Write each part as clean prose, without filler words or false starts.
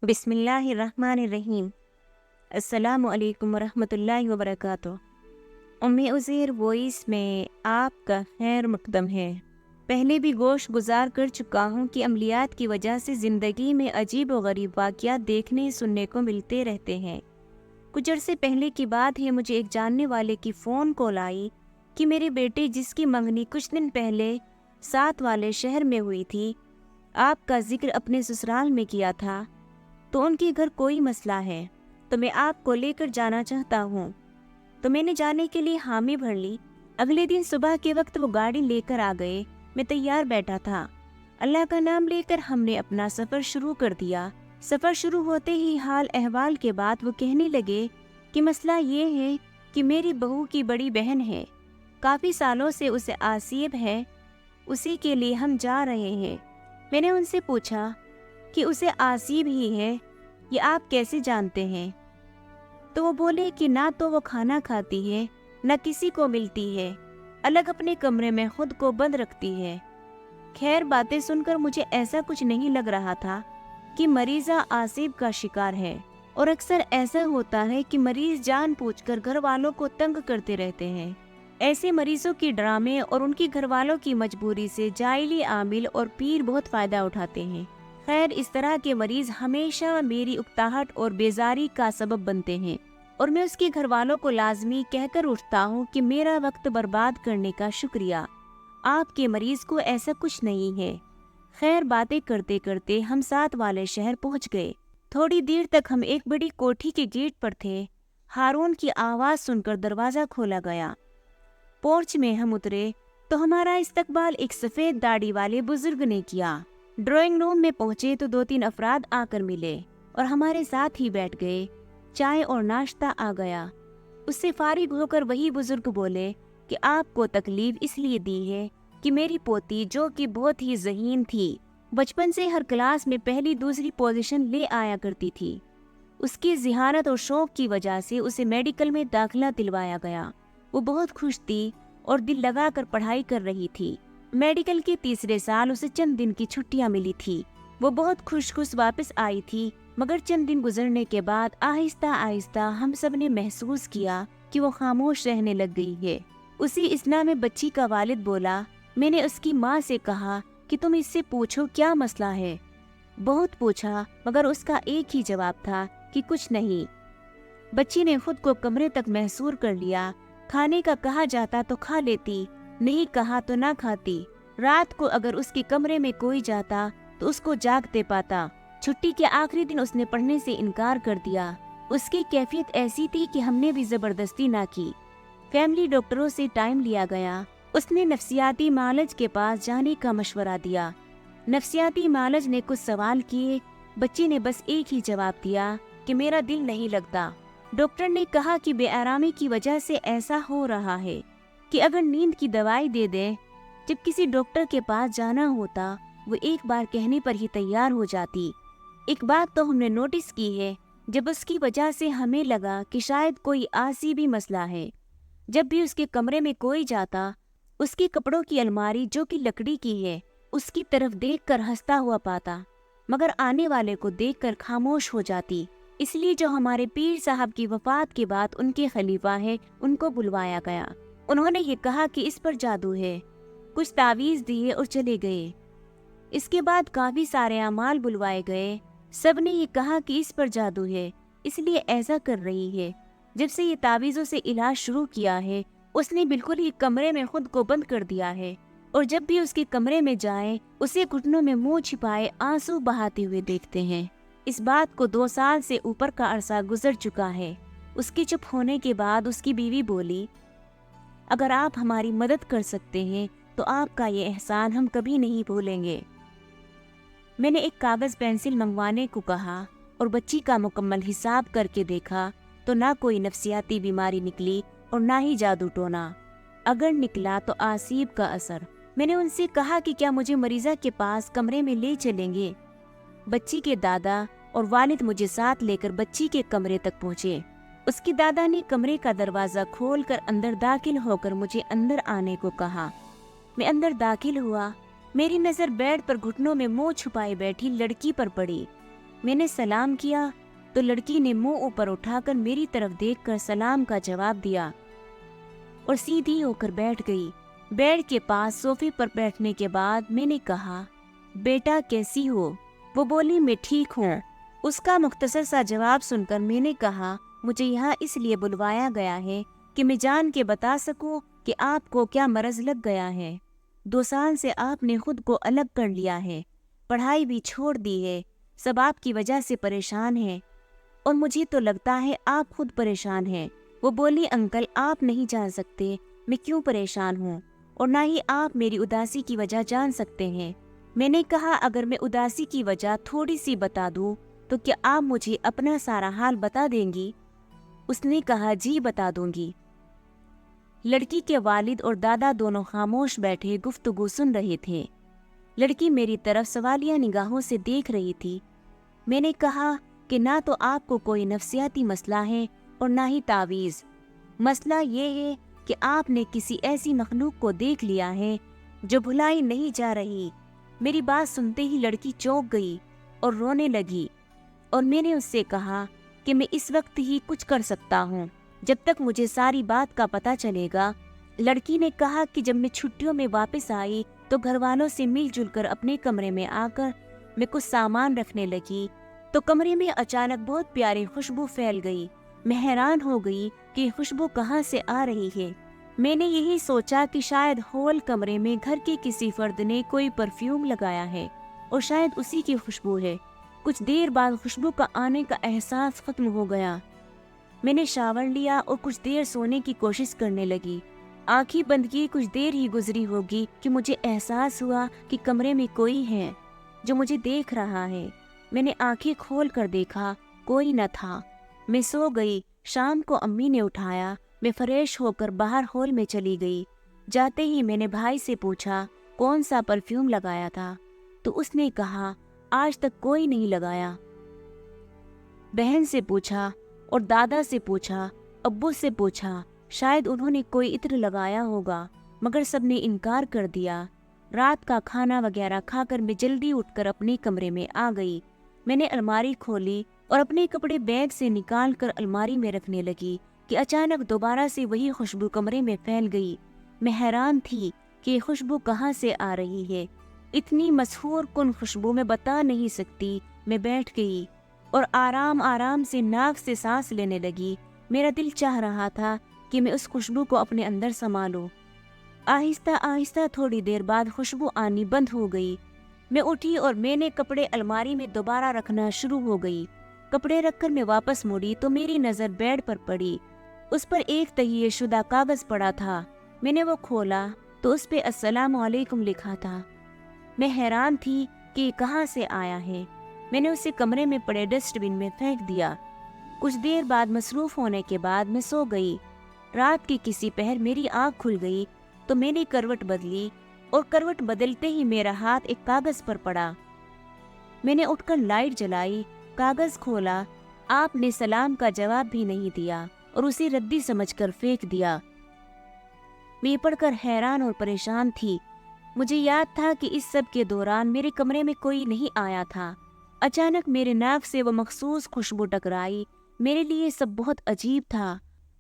بسم اللہ الرحمن الرحیم۔ السلام علیکم ورحمۃ اللہ وبرکاتہ۔ عزیر وائس میں آپ کا خیر مقدم ہے۔ پہلے بھی گوش گزار کر چکا ہوں کہ عملیات کی وجہ سے زندگی میں عجیب و غریب واقعات دیکھنے سننے کو ملتے رہتے ہیں۔ کچھ عرصے پہلے کی بات ہے، مجھے ایک جاننے والے کی فون کال آئی کہ میرے بیٹے جس کی منگنی کچھ دن پہلے ساتھ والے شہر میں ہوئی تھی، آپ کا ذکر اپنے سسرال میں کیا تھا، تو ان کے گھر کوئی مسئلہ ہے، تو میں آپ کو لے کر جانا چاہتا ہوں۔ تو میں نے جانے کے لیے حامی بھر لی۔ اگلے دن صبح کے وقت وہ گاڑی لے کر آ گئے۔ میں تیار بیٹھا تھا۔ اللہ کا نام لے کر ہم نے اپنا سفر شروع کر دیا۔ سفر شروع ہوتے ہی حال احوال کے بعد وہ کہنے لگے کہ مسئلہ یہ ہے کہ میری بہو کی بڑی بہن ہے، کافی سالوں سے اسے آسیب ہے، اسی کے لیے ہم جا رہے ہیں۔ میں نے ان سے پوچھا کہ اسے آسیب ہی ہے، یہ آپ کیسے جانتے ہیں؟ تو وہ بولے کہ نہ تو وہ کھانا کھاتی ہے، نہ کسی کو ملتی ہے، الگ اپنے کمرے میں خود کو بند رکھتی ہے۔ خیر، باتیں سن کر مجھے ایسا کچھ نہیں لگ رہا تھا کہ مریضہ آسیب کا شکار ہے، اور اکثر ایسا ہوتا ہے کہ مریض جان بوجھ کر گھر والوں کو تنگ کرتے رہتے ہیں۔ ایسے مریضوں کی ڈرامے اور ان کی گھر والوں کی مجبوری سے جاہلی عامل اور پیر بہت فائدہ اٹھاتے ہیں۔ خیر، اس طرح کے مریض ہمیشہ میری اکتاہٹ اور بیزاری کا سبب بنتے ہیں، اور میں اس کے گھر والوں کو لازمی کہہ کر اٹھتا ہوں کہ میرا وقت برباد کرنے کا شکریہ، آپ کے مریض کو ایسا کچھ نہیں ہے۔ خیر، باتیں کرتے کرتے ہم ساتھ والے شہر پہنچ گئے۔ تھوڑی دیر تک ہم ایک بڑی کوٹھی کے گیٹ پر تھے۔ ہارون کی آواز سن کر دروازہ کھولا گیا۔ پورچ میں ہم اترے تو ہمارا استقبال ایک سفید داڑھی والے بزرگ نے کیا۔ ڈرائنگ روم میں پہنچے تو 2-3 افراد آ کر ملے اور ہمارے ساتھ ہی بیٹھ گئے۔ چائے اور ناشتہ آ گیا۔ اس سے فارغ ہو کر وہی بزرگ بولے کہ آپ کو تکلیف اس لیے دی ہے کہ میری پوتی، جو کہ بہت ہی ذہین تھی، بچپن سے ہر کلاس میں پہلی دوسری پوزیشن لے آیا کرتی تھی، اس کی ذہانت اور شوق کی وجہ سے اسے میڈیکل میں داخلہ دلوایا گیا۔ وہ بہت خوش تھی اور دل لگا کر پڑھائی کر رہی تھی۔ میڈیکل کے تیسرے سال اسے چند دن کی چھٹیاں ملی تھی۔ وہ بہت خوش واپس آئی تھی، مگر چند دن گزرنے کے بعد آہستہ آہستہ ہم سب نے محسوس کیا کہ وہ خاموش رہنے لگ گئی ہے۔ اسی اثنا میں بچی کا والد بولا۔ میں نے اس کی ماں سے کہا کہ تم اس سے پوچھو کیا مسئلہ ہے۔ بہت پوچھا، مگر اس کا ایک ہی جواب تھا کہ کچھ نہیں۔ بچی نے خود کو کمرے تک محصور کر لیا۔ کھانے کا کہا جاتا تو کھا لیتی، نہیں کہا تو نہ کھاتی۔ رات کو اگر اس کے کمرے میں کوئی جاتا تو اس کو جاگتے پاتا۔ چھٹی کے آخری دن اس نے پڑھنے سے انکار کر دیا۔ اس کی کیفیت ایسی تھی کہ ہم نے بھی زبردستی نہ کی۔ فیملی ڈاکٹروں سے ٹائم لیا گیا۔ اس نے نفسیاتی معالج کے پاس جانے کا مشورہ دیا۔ نفسیاتی معالج نے کچھ سوال کیے۔ بچی نے بس ایک ہی جواب دیا کہ میرا دل نہیں لگتا۔ ڈاکٹر نے کہا کہ بے آرامی کی وجہ سے ایسا ہو رہا ہے کہ اگر نیند کی دوائی دے دیں۔ جب کسی ڈاکٹر کے پاس جانا ہوتا، وہ ایک بار کہنے پر ہی تیار ہو جاتی۔ ایک بات تو ہم نے نوٹس کی ہے، جب اس کی وجہ سے ہمیں لگا کہ شاید کوئی آسیبی مسئلہ ہے، جب بھی اس کے کمرے میں کوئی جاتا، اس کے کپڑوں کی الماری جو کہ لکڑی کی ہے، اس کی طرف دیکھ کر ہنستا ہوا پاتا، مگر آنے والے کو دیکھ کر خاموش ہو جاتی۔ اس لیے جو ہمارے پیر صاحب کی وفات کے بعد ان کے خلیفہ ہیں، ان کو بلوایا گیا۔ انہوں نے یہ کہا کہ اس پر جادو ہے، کچھ تعویذ دیے اور چلے گئے۔ اس کے بعد کافی سارے اعمال بلوائے گئے، سب نے یہ کہا کہ اس پر جادو ہے، اس لیے ایسا کر رہی ہے۔ جب سے یہ تعویذوں سے علاج شروع کیا ہے، اس نے بالکل ہی کمرے میں خود کو بند کر دیا ہے، اور جب بھی اس کے کمرے میں جائیں، اسے گھٹنوں میں منہ چھپائے آنسو بہاتے ہوئے دیکھتے ہیں۔ اس بات کو 2 سال سے اوپر کا عرصہ گزر چکا ہے۔ اس کے چپ ہونے کے بعد اس کی بیوی بولی، اگر آپ ہماری مدد کر سکتے ہیں تو آپ کا یہ احسان ہم کبھی نہیں بھولیں گے۔ میں نے ایک کاغذ پینسل منگوانے کو کہا اور بچی کا مکمل حساب کر کے دیکھا تو نہ کوئی نفسیاتی بیماری نکلی اور نہ ہی جادو ٹونا۔ اگر نکلا تو آسیب کا اثر۔ میں نے ان سے کہا کہ کیا مجھے مریضہ کے پاس کمرے میں لے چلیں گے؟ بچی کے دادا اور والد مجھے ساتھ لے کر بچی کے کمرے تک پہنچے۔ اس کی دادا نے کمرے کا دروازہ کھول کر اندر داخل ہو کر مجھے اندر آنے کو کہا۔ میں اندر داخل ہوا۔ میری نظر بیڈ پر گھٹنوں میں منہ چھپائے بیٹھی لڑکی پر پڑی۔ میں نے سلام کیا تو لڑکی نے منہ اوپر اٹھا کر میری طرف دیکھ کر سلام کا جواب دیا اور سیدھی ہو کر بیٹھ گئی۔ بیڈ کے پاس صوفے پر بیٹھنے کے بعد میں نے کہا، بیٹا کیسی ہو؟ وہ بولی، میں ٹھیک ہوں۔ اس کا مختصر سا جواب سن کر میں نے کہا، مجھے یہاں اس لیے بلوایا گیا ہے کہ میں جان کے بتا سکوں کہ آپ کو کیا مرض لگ گیا ہے۔ 2 سال سے آپ نے خود کو الگ کر لیا ہے، پڑھائی بھی چھوڑ دی ہے، سب آپ کی وجہ سے پریشان ہیں اور مجھے تو لگتا ہے آپ خود پریشان ہیں۔ وہ بولی، انکل آپ نہیں جان سکتے میں کیوں پریشان ہوں اور نہ ہی آپ میری اداسی کی وجہ جان سکتے ہیں۔ میں نے کہا، اگر میں اداسی کی وجہ تھوڑی سی بتا دوں تو کیا آپ مجھے اپنا سارا حال بتا دیں گی؟ اس نے کہا، جی بتا دوں گی۔ لڑکی کے والد اور دادا دونوں خاموش بیٹھے گفتگو سن رہے تھے۔ لڑکی میری طرف سوالیہ نگاہوں سے دیکھ رہی تھی۔ میں نے کہا کہ نہ تو آپ کو کوئی نفسیاتی مسئلہ ہے اور نہ ہی تعویذ۔ مسئلہ یہ ہے کہ آپ نے کسی ایسی مخلوق کو دیکھ لیا ہے جو بھلائی نہیں جا رہی۔ میری بات سنتے ہی لڑکی چونک گئی اور رونے لگی اور میں نے اس سے کہا کہ میں اس وقت ہی کچھ کر سکتا ہوں جب تک مجھے ساری بات کا پتہ چلے گا۔ لڑکی نے کہا کہ جب میں چھٹیوں میں واپس آئی تو گھر والوں سے مل جل کر اپنے کمرے میں آ کر میں کچھ سامان رکھنے لگی تو کمرے میں اچانک بہت پیاری خوشبو پھیل گئی۔ میں حیران ہو گئی کہ یہ خوشبو کہاں سے آ رہی ہے۔ میں نے یہی سوچا کہ شاید ہول کمرے میں گھر کے کسی فرد نے کوئی پرفیوم لگایا ہے اور شاید اسی کی خوشبو ہے۔ کچھ دیر بعد خوشبو کا آنے کا احساس ختم ہو گیا۔ میں نے شاور لیا اور کچھ دیر سونے کی کوشش کرنے لگی۔ آنکھیں بند کی کچھ دیر ہی گزری ہوگی کہ مجھے احساس ہوا کہ کمرے میں کوئی ہے جو مجھے دیکھ رہا ہے۔ میں نے آنکھیں کھول کر دیکھا، کوئی نہ تھا۔ میں سو گئی۔ شام کو امی نے اٹھایا۔ میں فریش ہو کر باہر ہال میں چلی گئی۔ جاتے ہی میں نے بھائی سے پوچھا کون سا پرفیوم لگایا تھا تو اس نے کہا، آج تک کوئی نہیں لگایا۔ بہن سے پوچھا اور دادا سے پوچھا، ابو سے پوچھا، شاید انہوں نے کوئی عطر لگایا ہوگا مگر سب نے انکار کر دیا۔ رات کا کھانا وغیرہ کھا کر میں جلدی اٹھ کر اپنے کمرے میں آ گئی۔ میں نے الماری کھولی اور اپنے کپڑے بیگ سے نکال کر الماری میں رکھنے لگی کہ اچانک دوبارہ سے وہی خوشبو کمرے میں پھیل گئی۔ میں حیران تھی کہ یہ خوشبو کہاں سے آ رہی ہے۔ اتنی مسحور کن خوشبو میں بتا نہیں سکتی۔ میں بیٹھ گئی اور آرام آرام سے ناک سے سانس لینے لگی۔ میرا دل چاہ رہا تھا کہ میں اس خوشبو کو اپنے اندر سما لوں۔ آہستہ آہستہ تھوڑی دیر بعد خوشبو آنی بند ہو گئی۔ میں اٹھی اور میں نے کپڑے الماری میں دوبارہ رکھنا شروع ہو گئی۔ کپڑے رکھ کر میں واپس مڑی تو میری نظر بیڈ پر پڑی۔ اس پر ایک تہیہ شدہ کاغذ پڑا تھا۔ میں نے وہ کھولا تو اس پہ السلام علیکم لکھا تھا۔ میں حیران تھی کہ یہ کہاں سے آیا ہے۔ میں نے اسے کمرے میں پڑے ڈسٹ بن میں پھینک دیا۔ کچھ دیر بعد مصروف ہونے کے بعد میں سو گئی۔ رات کی کسی پہر میری آنکھ کھل گئی تو میں نے کروٹ بدلی اور کروٹ بدلتے ہی میرا ہاتھ ایک کاغذ پر پڑا۔ میں نے اٹھ کر لائٹ جلائی، کاغذ کھولا۔ آپ نے سلام کا جواب بھی نہیں دیا اور اسے ردی سمجھ کر پھینک دیا۔ میں پڑھ کر حیران اور پریشان تھی۔ مجھے یاد تھا کہ اس سب کے دوران میرے کمرے میں کوئی نہیں آیا تھا۔ اچانک میرے ناک سے وہ مخصوص خوشبو ٹکرائی۔ میرے لیے سب بہت عجیب تھا۔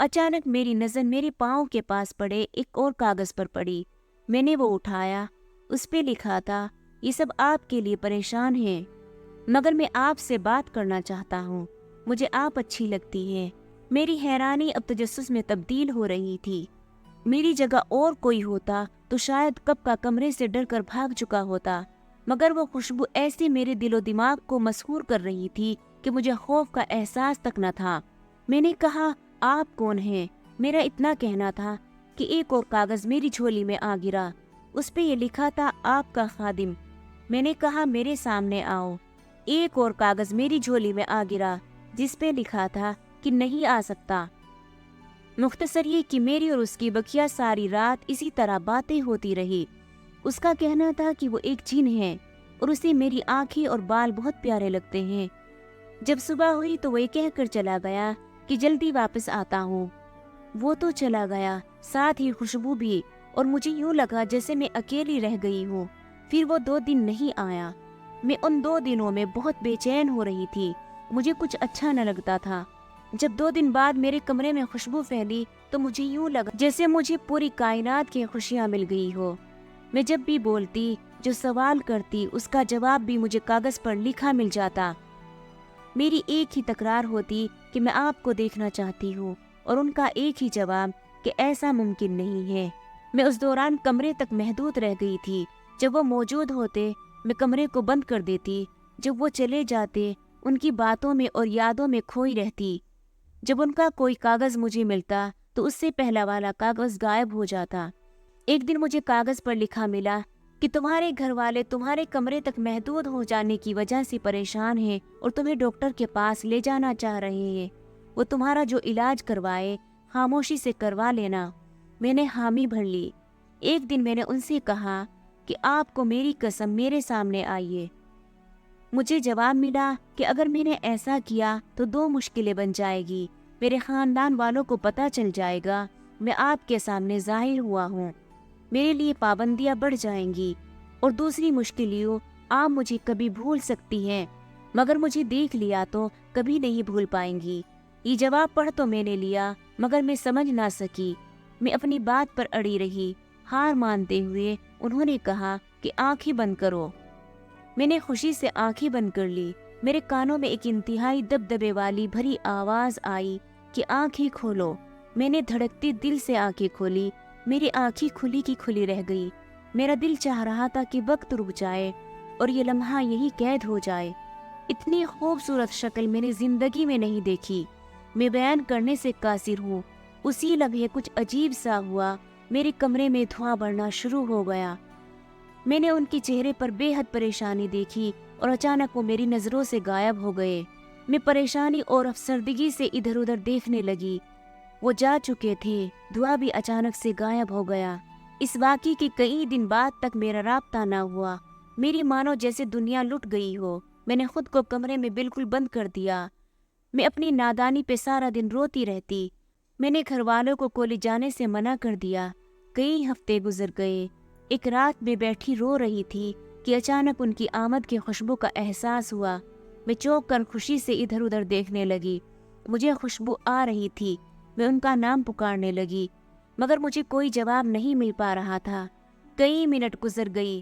اچانک میری نظر میرے پاؤں کے پاس پڑے ایک اور کاغذ پر پڑی۔ میں نے وہ اٹھایا۔ اس پہ لکھا تھا، یہ سب آپ کے لیے پریشان ہیں مگر میں آپ سے بات کرنا چاہتا ہوں۔ مجھے آپ اچھی لگتی ہیں۔ میری حیرانی اب تجسس میں تبدیل ہو رہی تھی۔ میری جگہ اور کوئی ہوتا تو شاید کب کا کمرے سے ڈر کر بھاگ چکا ہوتا، مگر وہ خوشبو ایسے میرے دل و دماغ کو مسحور کر رہی تھی کہ مجھے خوف کا احساس تک نہ تھا۔ میں نے کہا، آپ کون ہیں؟ میرا اتنا کہنا تھا کہ ایک اور کاغذ میری جھولی میں آ گرا۔ اس پہ یہ لکھا تھا، آپ کا خادم۔ میں نے کہا، میرے سامنے آؤ۔ ایک اور کاغذ میری جھولی میں آ گرا جس پہ لکھا تھا کہ نہیں آ سکتا۔ مختصر یہ کہ میری اور اس کی بقیہ ساری رات اسی طرح باتیں ہوتی رہی۔ اس کا کہنا تھا کہ وہ ایک جن ہے اور اسے میری آنکھیں اور بال بہت پیارے لگتے ہیں۔ جب صبح ہوئی تو وہ یہ کہہ کر چلا گیا کہ جلدی واپس آتا ہوں۔ وہ تو چلا گیا، ساتھ ہی خوشبو بھی، اور مجھے یوں لگا جیسے میں اکیلی رہ گئی ہوں۔ پھر وہ 2 دن نہیں آیا۔ میں ان 2 دنوں میں بہت بے چین ہو رہی تھی، مجھے کچھ اچھا نہ لگتا تھا۔ جب 2 دن بعد میرے کمرے میں خوشبو پھیلی تو مجھے یوں لگا جیسے مجھے پوری کائنات کی خوشیاں مل گئی ہو۔ میں جب بھی بولتی، جو سوال کرتی، اس کا جواب بھی مجھے کاغذ پر لکھا مل جاتا۔ میری ایک ہی تکرار ہوتی کہ میں آپ کو دیکھنا چاہتی ہوں، اور ان کا ایک ہی جواب کہ ایسا ممکن نہیں ہے۔ میں اس دوران کمرے تک محدود رہ گئی تھی۔ جب وہ موجود ہوتے میں کمرے کو بند کر دیتی، جب وہ چلے جاتے ان کی باتوں میں اور یادوں میں کھوئی رہتی۔ جب ان کا کوئی کاغذ مجھے ملتا تو اس سے پہلا والا کاغذ غائب ہو جاتا۔ ایک دن مجھے کاغذ پر لکھا ملا کہ تمہارے گھر والے تمہارے کمرے تک محدود ہو جانے کی وجہ سے پریشان ہیں اور تمہیں ڈاکٹر کے پاس لے جانا چاہ رہے ہیں۔ وہ تمہارا جو علاج کروائے خاموشی سے کروا لینا۔ میں نے حامی بھر لی۔ ایک دن میں نے ان سے کہا کہ آپ کو میری قسم میرے سامنے آئیے۔ مجھے جواب ملا کہ اگر میں نے ایسا کیا تو 2 مشکلیں بن جائے گی۔ میرے خاندان والوں کو پتہ چل جائے گا میں آپ کے سامنے ظاہر ہوا ہوں، میرے لیے پابندیاں بڑھ جائیں گی، اور دوسری مشکل یہ آپ مجھے کبھی بھول سکتی ہیں مگر مجھے دیکھ لیا تو کبھی نہیں بھول پائیں گی۔ یہ جواب پڑھ تو میں نے لیا مگر میں سمجھ نہ سکی۔ میں اپنی بات پر اڑی رہی۔ ہار مانتے ہوئے انہوں نے کہا کہ آنکھیں بند کرو۔ میں نے خوشی سے آنکھیں بند کر لی۔ میرے کانوں میں ایک انتہائی دبدبے والی بھری آواز آئی کہ آنکھیں کھولو۔ میں نے دھڑکتے دل سے آنکھیں کھولی۔ میری آنکھیں کھلی کی کھلی رہ گئی۔ میرا دل چاہ رہا تھا کہ وقت رک جائے اور یہ لمحہ یہی قید ہو جائے۔ اتنی خوبصورت شکل میں نے زندگی میں نہیں دیکھی۔ میں بیان کرنے سے قاصر ہوں۔ اسی لمحے کچھ عجیب سا ہوا۔ میرے کمرے میں دھواں بڑھنا شروع ہو گیا۔ میں نے ان کے چہرے پر بے حد پریشانی دیکھی اور اچانک وہ میری نظروں سے غائب ہو گئے۔ میں پریشانی اور افسردگی سے ادھر ادھر دیکھنے لگی۔ وہ جا چکے تھے، دھواں بھی اچانک سے غائب ہو گیا۔ اس واقعے کے کئی دن بعد تک میرا رابطہ نہ ہوا۔ میری مانو جیسے دنیا لٹ گئی ہو۔ میں نے خود کو کمرے میں بالکل بند کر دیا۔ میں اپنی نادانی پہ سارا دن روتی رہتی۔ میں نے گھر والوں کو کالج جانے سے منع کر دیا۔ کئی ہفتے گزر گئے۔ ایک رات میں بیٹھی رو رہی تھی کہ اچانک ان کی آمد کی خوشبو کا احساس ہوا۔ میں چونک کر خوشی سے ادھر ادھر دیکھنے لگی۔ مجھے خوشبو آ رہی تھی۔ میں ان کا نام پکارنے لگی مگر مجھے کوئی جواب نہیں مل پا رہا تھا۔ کئی منٹ گزر گئی۔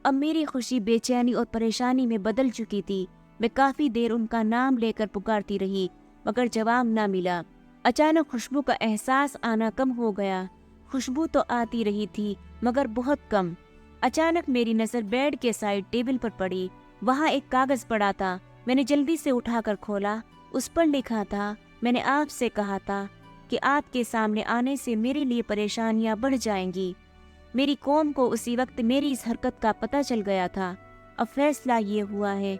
اب میری خوشی بے چینی اور پریشانی میں بدل چکی تھی۔ میں کافی دیر ان کا نام لے کر پکارتی رہی مگر جواب نہ ملا۔ اچانک خوشبو کا احساس آنا کم ہو گیا۔ خوشبو تو آتی رہی تھی مگر بہت کم۔ اچانک میری نظر بیڈ کے سائڈ ٹیبل پر پڑی۔ وہاں ایک کاغذ پڑا تھا۔ میں نے جلدی سے اٹھا کر کھولا۔ اس پر لکھا تھا، میں نے آپ سے کہا تھا کہ آپ کے سامنے آنے سے میرے لیے پریشانیاں بڑھ جائیں گی۔ میری قوم کو اسی وقت میری اس حرکت کا پتہ چل گیا تھا۔ اب فیصلہ یہ ہوا ہے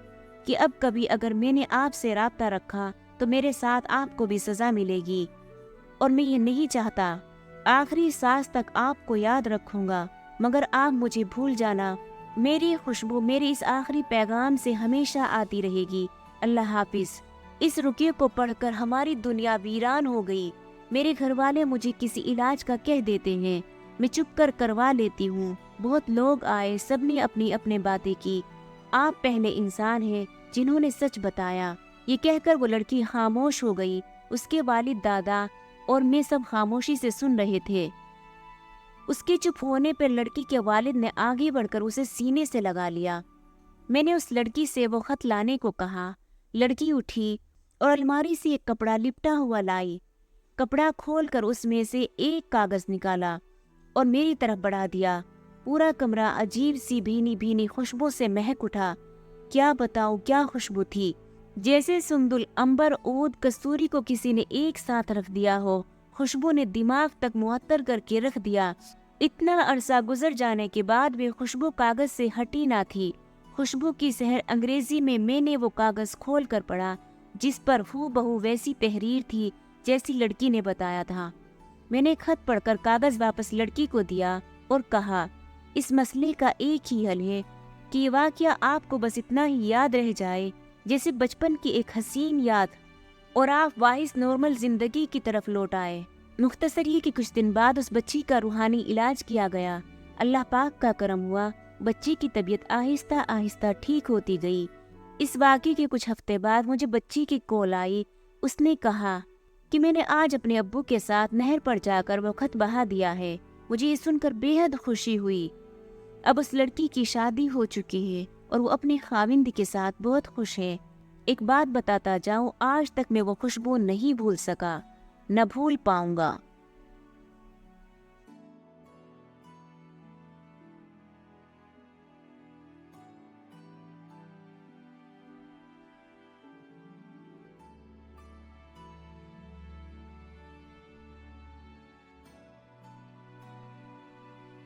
کہ اب کبھی اگر میں نے آپ سے رابطہ رکھا تو میرے ساتھ آپ کو بھی سزا ملے گی، اور میں یہ نہیں چاہتا۔ آخری سانس تک آپ کو یاد رکھوں گا مگر آپ مجھے بھول جانا۔ میری خوشبو میری اس آخری پیغام سے ہمیشہ آتی رہے گی۔ اللہ حافظ۔ اس رکیے کو پڑھ کر ہماری دنیا ویران ہو گئی۔ میرے گھر والے مجھے کسی علاج کا کہہ دیتے ہیں، میں چپ کر کروا لیتی ہوں۔ بہت لوگ آئے، سب نے اپنی اپنی باتیں کی۔ آپ پہلے انسان ہیں جنہوں نے سچ بتایا۔ یہ کہہ کر وہ لڑکی خاموش ہو گئی۔ اس کے والد، دادا اور میں سب خاموشی سے سن رہے تھے۔ اس کے چپ ہونے پر لڑکی کے والد نے آگے بڑھ کر اسے سینے سے لگا لیا۔ میں نے اس لڑکی سے وہ خط لانے کو کہا۔ لڑکی اٹھی اور الماری سے ایک کپڑا لپٹا ہوا لائی۔ کپڑا کھول کر اس میں سے ایک کاغذ نکالا اور میری طرف بڑھا دیا۔ پورا کمرہ عجیب سی بھینی بھینی خوشبو سے مہک اٹھا۔ کیا بتاؤں کیا خوشبو تھی، جیسے سندل، عنبر، عود، کستوری کو کسی نے ایک ساتھ رکھ دیا ہو۔ خوشبو نے دماغ تک معطر کر کے رکھ دیا۔ اتنا عرصہ گزر جانے کے بعد بھی خوشبو کاغذ سے ہٹی نہ تھی۔ خوشبو کی سحر انگریزی میں نے وہ کاغذ کھول کر پڑھا جس پر ہو بہو ویسی تحریر تھی جیسی لڑکی نے بتایا تھا۔ میں نے خط پڑھ کر کاغذ واپس لڑکی کو دیا اور کہا، اس مسئلے کا ایک ہی حل ہے کہ یہ واقعہ آپ کو بس اتنا ہی یاد رہ جائے جیسے بچپن کی ایک حسین یاد، اور آپ واحد نارمل زندگی کی طرف لوٹ آئے۔ مختصر یہ کہ کچھ دن بعد اس بچی کا روحانی علاج کیا گیا۔ اللہ پاک کا کرم ہوا بچی کی طبیعت آہستہ آہستہ ٹھیک ہوتی گئی۔ اس واقعے کے کچھ ہفتے بعد مجھے بچی کی کال آئی۔ اس نے کہا کہ میں نے آج اپنے ابو کے ساتھ نہر پر جا کر وہ خط بہا دیا ہے۔ مجھے یہ سن کر بے حد خوشی ہوئی۔ اب اس لڑکی کی شادی ہو چکی ہے اور وہ اپنے خاوند کے ساتھ بہت خوش ہے۔ ایک بات بتاتا جاؤں، آج تک میں وہ خوشبو نہیں بھول سکا، نہ بھول پاؤں گا۔